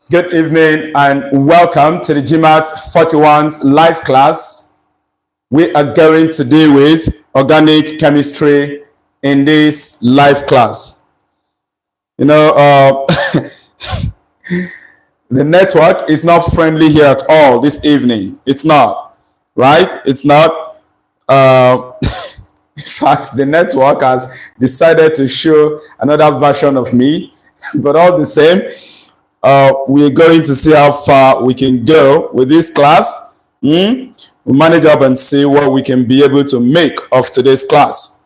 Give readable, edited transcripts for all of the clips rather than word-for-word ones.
Good evening and welcome to the GMAETS 41's live class. We are going to deal with organic chemistry in this live class. You know, the network is not friendly here at all this evening. It's not, right? It's not. In fact, the network has decided to show another version of me, but all the same, we're going to see how far we can go with this class. We'll manage up and see what we can be able to make of today's class.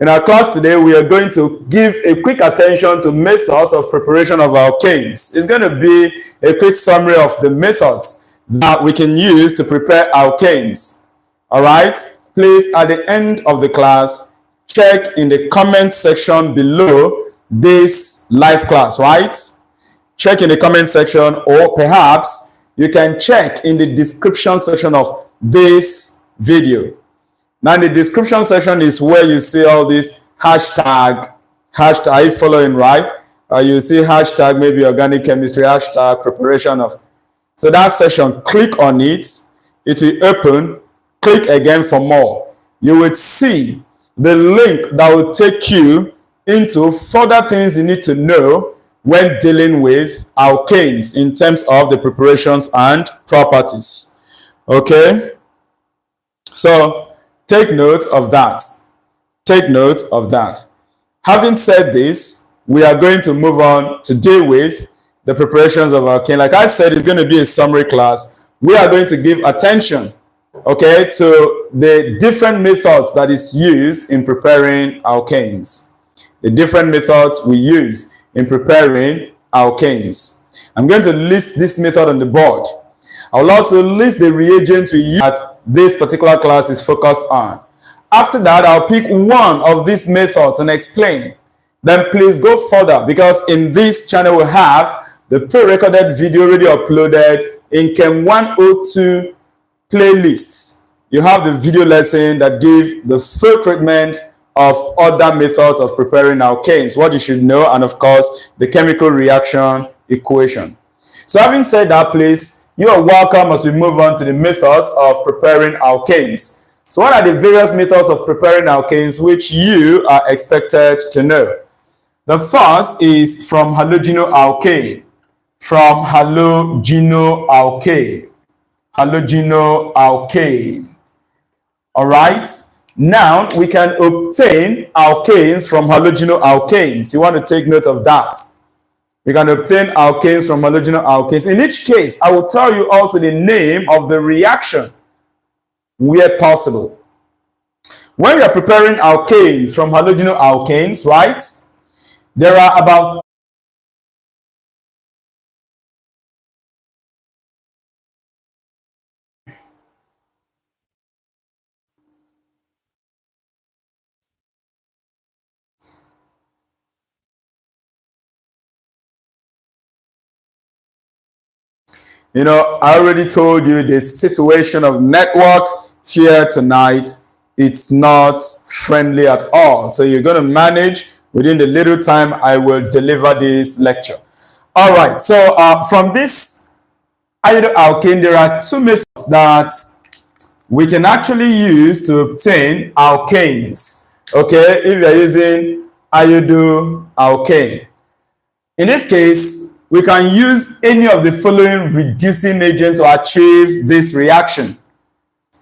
In our class today, we are going to give a quick attention to methods of preparation of alkanes. It's going to be a quick summary of the methods that we can use to prepare alkanes. All right? Please, at the end of the class, check in the comment section below this live class, right? Check in the comment section, or perhaps you can check in the description section of this video. Now, in the description section is where you see all these hashtag. Are you following, right? You see hashtag maybe organic chemistry, hashtag preparation of. So that section, click on it. It will open. Click again for more. You would see the link that will take you into further things you need to know when dealing with alkanes in terms of the preparations and properties. Okay? So, take note of that. Take note of that. Having said this, we are going to move on to deal with the preparations of alkane. Like I said, it's going to be a summary class. We are going to give attention, okay, to the different methods that is used in preparing alkanes. The different methods we use in preparing alkanes. I'm going to list this method on the board. I will also list the reagents we use that this particular class is focused on. After that, I'll pick one of these methods and explain. Then please go further, because in this channel we have the pre-recorded video already uploaded in Chem 102 playlists. You have the video lesson that gives the full treatment of other methods of preparing alkanes, what you should know, and of course, the chemical reaction equation. So having said that, please, you are welcome as we move on to the methods of preparing alkanes. So what are the various methods of preparing alkanes which you are expected to know? The first is from halogenal alkane. from halogenoalkane. Halogenoalkane. All right. Now we can obtain alkanes from halogenoalkanes. You want to take note of that. We can obtain alkanes from halogenoalkanes. In each case, I will tell you also the name of the reaction where possible. When we are preparing alkanes from halogenoalkanes, right, there are about I already told you the situation of network here tonight, it's not friendly at all. So you're going to manage within the little time I will deliver this lecture. All right. So from this iodoalkane, there are two methods that we can actually use to obtain alkanes. Okay. If you're using iodoalkane. In this case, we can use any of the following reducing agents to achieve this reaction.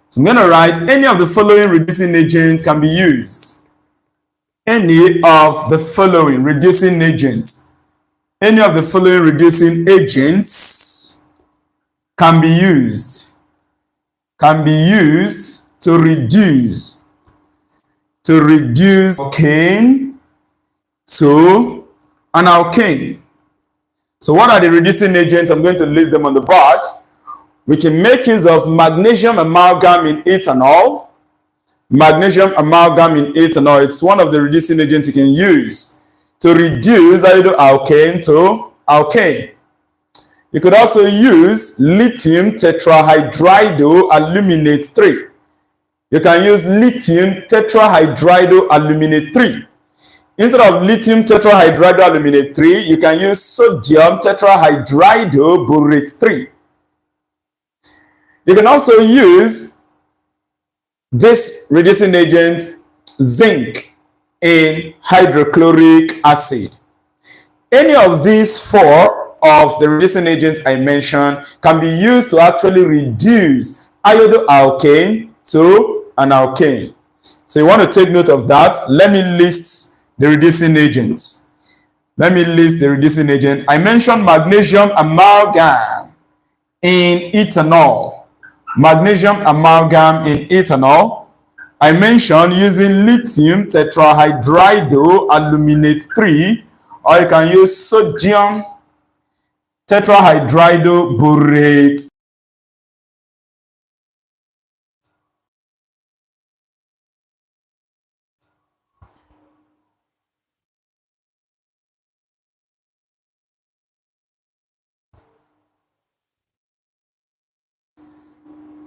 So I'm going to write any of the following reducing agents can be used. Any of the following reducing agents. Any of the following reducing agents can be used. Can be used to reduce alkane to an alkane. So what are the reducing agents? I'm going to list them on the board. We can make use of magnesium amalgam in ethanol. Magnesium amalgam in ethanol, it's one of the reducing agents you can use to reduce iodoalkane to alkane. You could also use lithium tetrahydridoaluminate 3. You can use lithium tetrahydridoaluminate 3. Instead of lithium tetrahydridoaluminate 3, you can use sodium tetrahydridoborate 3. You can also use this reducing agent, zinc, in hydrochloric acid. Any of these four of the reducing agents I mentioned can be used to actually reduce iodoalkane to an alkane. So you want to take note of that. Let me list the reducing agents. Let me list the reducing agent. I mentioned magnesium amalgam in ethanol. Magnesium amalgam in ethanol. I mentioned using lithium tetrahydridoaluminate 3, or you can use sodium tetrahydridoborate.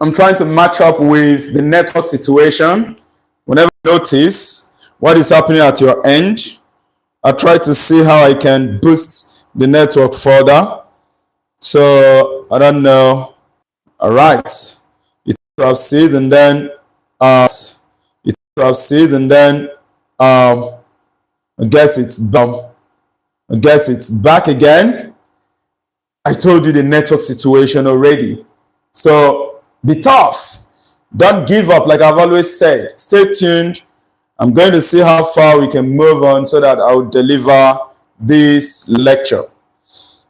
I'm trying to match up with the network situation. Whenever you notice what is happening at your end, I try to see how I can boost the network further. So I don't know. All right. You have seeds and then I guess it's back again. I told you the network situation already. So be tough. Don't give up, like I've always said. Stay tuned. I'm going to see how far we can move on so that I'll deliver this lecture.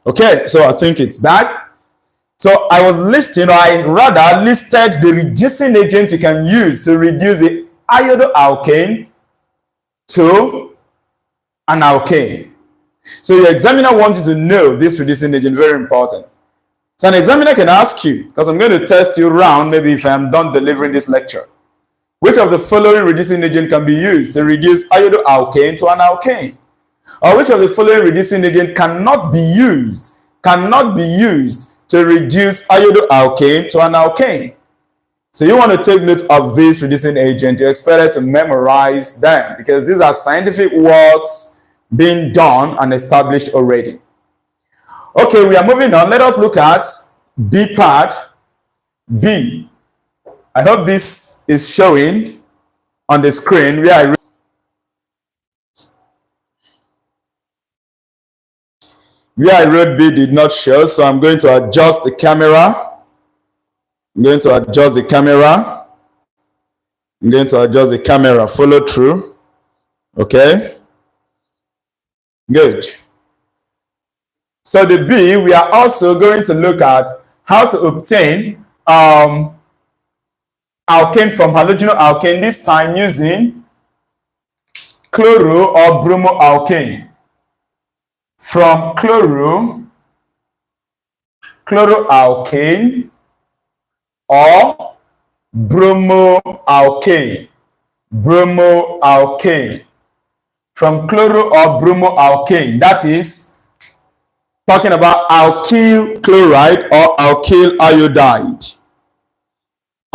Okay, so I think it's back. So I was listing, or I rather listed the reducing agent you can use to reduce the iodoalkane to an alkane. So your examiner wants you to know this reducing agent, very important. So an examiner can ask you, because I'm going to test you around, maybe if I'm done delivering this lecture, which of the following reducing agent can be used to reduce iodoalkane to an alkane? Or which of the following reducing agent cannot be used to reduce iodoalkane to an alkane? So you want to take note of this reducing agent. You're expected to memorize them because these are scientific works being done and established already. Okay, we are moving on. Let us look at B part B. I hope this is showing on the screen where Where I wrote B did not show, so I'm going to adjust the camera. I'm going to adjust the camera. I'm going to adjust the camera. Follow through. Okay. Good. So the B, we are also going to look at how to obtain alkane from halogenal alkane, this time using chloro or bromoalkane. From chloroalkane or bromoalkane. From chloro or bromoalkane, that is talking about alkyl chloride or alkyl iodide.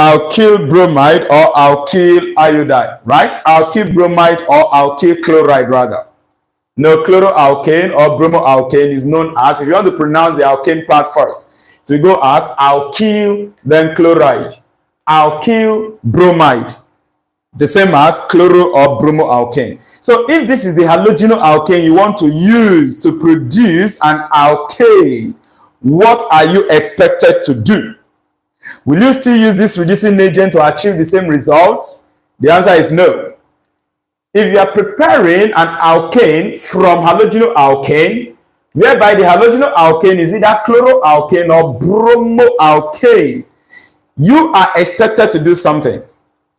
Alkyl bromide or alkyl iodide, right? Alkyl bromide or alkyl chloride rather. No, chloroalkane or bromoalkane is known as, if you want to pronounce the alkane part first, so you go as alkyl, then chloride. Alkyl bromide, the same as chloro or bromoalkane. So if this is the halogenal alkane you want to use to produce an alkane, what are you expected to do? Will you still use this reducing agent to achieve the same result? The answer is no. If you are preparing an alkane from halogenal alkane, whereby the halogenal alkane is either chloroalkane or bromoalkane, you are expected to do something.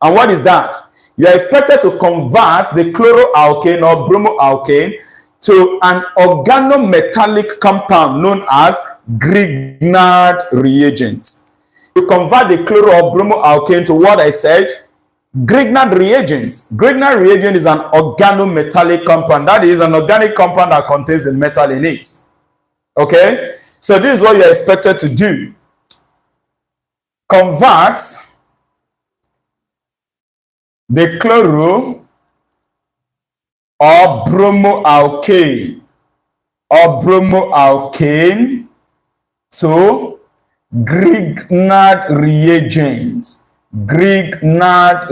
And what is that? You are expected to convert the chloroalkane or bromoalkane to an organometallic compound known as Grignard reagent. You convert the chloro or bromoalkane to what I said, Grignard reagent. Grignard reagent is an organometallic compound. That is an organic compound that contains a metal in it. Okay? So this is what you're expected to do. Convert the chloro or bromoalkane to Grignard reagent. Grignard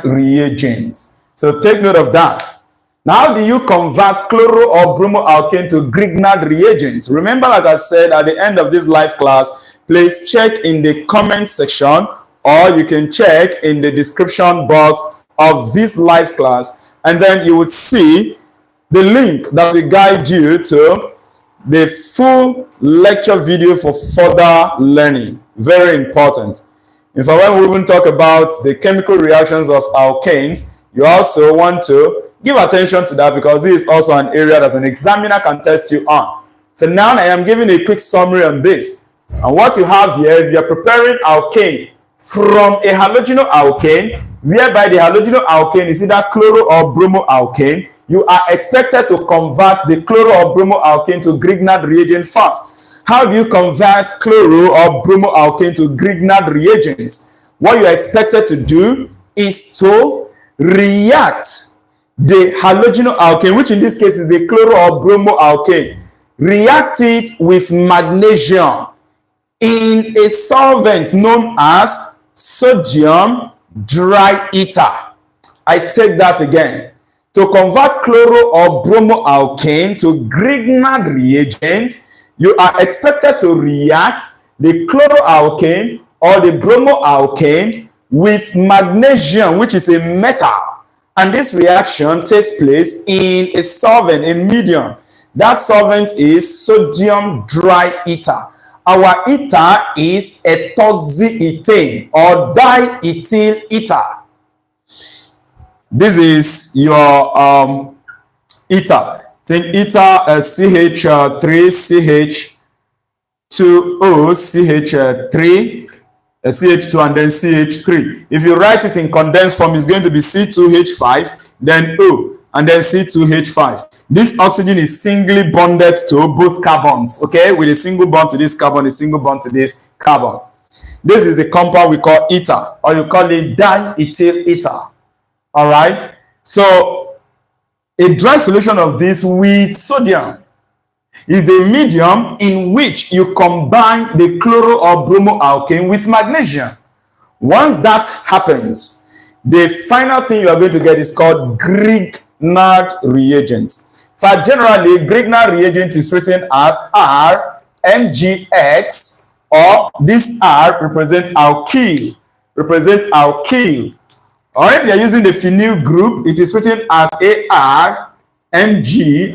reagent. So take note of that. Now, how do you convert chloro or bromoalkane to Grignard reagent? Remember, like I said, at the end of this live class, please check in the comment section, or you can check in the description box of this live class, and then you would see the link that will guide you to the full lecture video for further learning. Very important. In fact, when we even talk about the chemical reactions of alkanes, you also want to give attention to that, because this is also an area that an examiner can test you on. For now, I am giving a quick summary on this. And what you have here, if you are preparing alkane from a halogenal alkane, whereby the halogenal alkane is either chloro or bromoalkane, you are expected to convert the chloro or bromoalkane to Grignard reagent first. How do you convert chloro or bromoalkane to Grignard reagent? What you are expected to do is to react the halogenal alkane, which in this case is the chloro or bromoalkane, react it with magnesium in a solvent known as sodium dry ether. I take that again. To convert chloro or bromoalkane to Grignard reagent, you are expected to react the chloroalkane or the bromoalkane with magnesium, which is a metal. And this reaction takes place in a solvent, a medium. That solvent is sodium dry ether. Our ether is ethoxyethane or diethyl ether. This is your ether. Think ether CH3, CH2O, CH3, CH2, and then CH3. If you write it in condensed form, it's going to be C2H5, then O, and then C2H5. This oxygen is singly bonded to both carbons, okay? With a single bond to this carbon, a single bond to this carbon. This is the compound we call ether, or you call it diethyl ether. All right? So, a dry solution of this with sodium is the medium in which you combine the chloro or bromoalkane with magnesium. Once that happens, the final thing you are going to get is called Grignard reagent. fact, generally, Grignard reagent is written as RMGX, or this R represents alkyl. Or if you're using the phenyl group, it is written as ARMG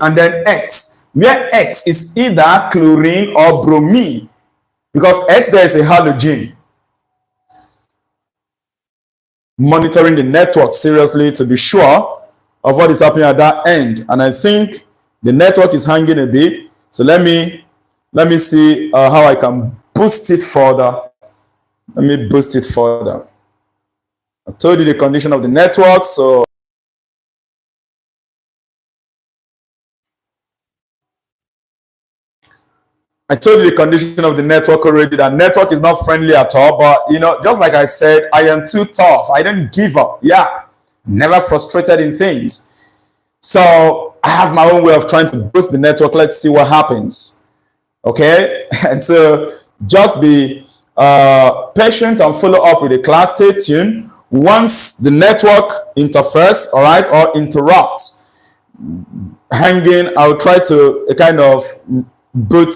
and then X, where X is either chlorine or bromine, because X there is a halogen. Monitoring the network seriously to be sure of what is happening at that end, and I think the network is hanging a bit. So let me see how I can boost it further. Let me boost it further. I told you the condition of the network, so I told you the condition of the network already. That network is not friendly at all, but you know, just like I said, I am too tough. I didn't give up. Yeah, never frustrated in things. So I have my own way of trying to boost the network. Let's see what happens. Okay, and so just be patient and follow up with the class. Stay tuned. Once the network interferes, all right, or interrupts, hanging, I'll try to kind of boot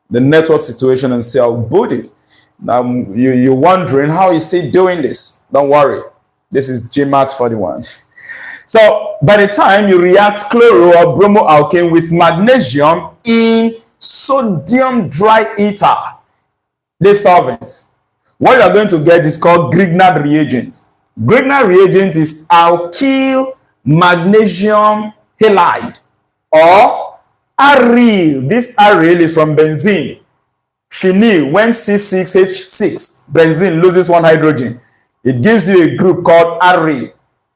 the network situation and say I'll boot it. Now you're wondering, how is he doing this? Don't worry, this is GMAETS 41. So by the time you react chloro or bromoalkane with magnesium in sodium dry ether, this solvent, what you're going to get is called Grignard reagent. Grignard reagent is alkyl magnesium halide, or aryl. This aryl is from benzene. Phenyl, when C6H6, benzene loses one hydrogen, it gives you a group called aryl.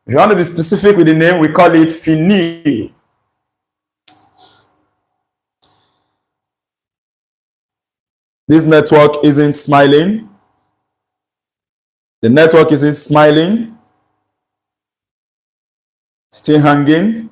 If you want to be specific with the name, we call it phenyl. This network isn't smiling. The network isn't smiling. Still hanging.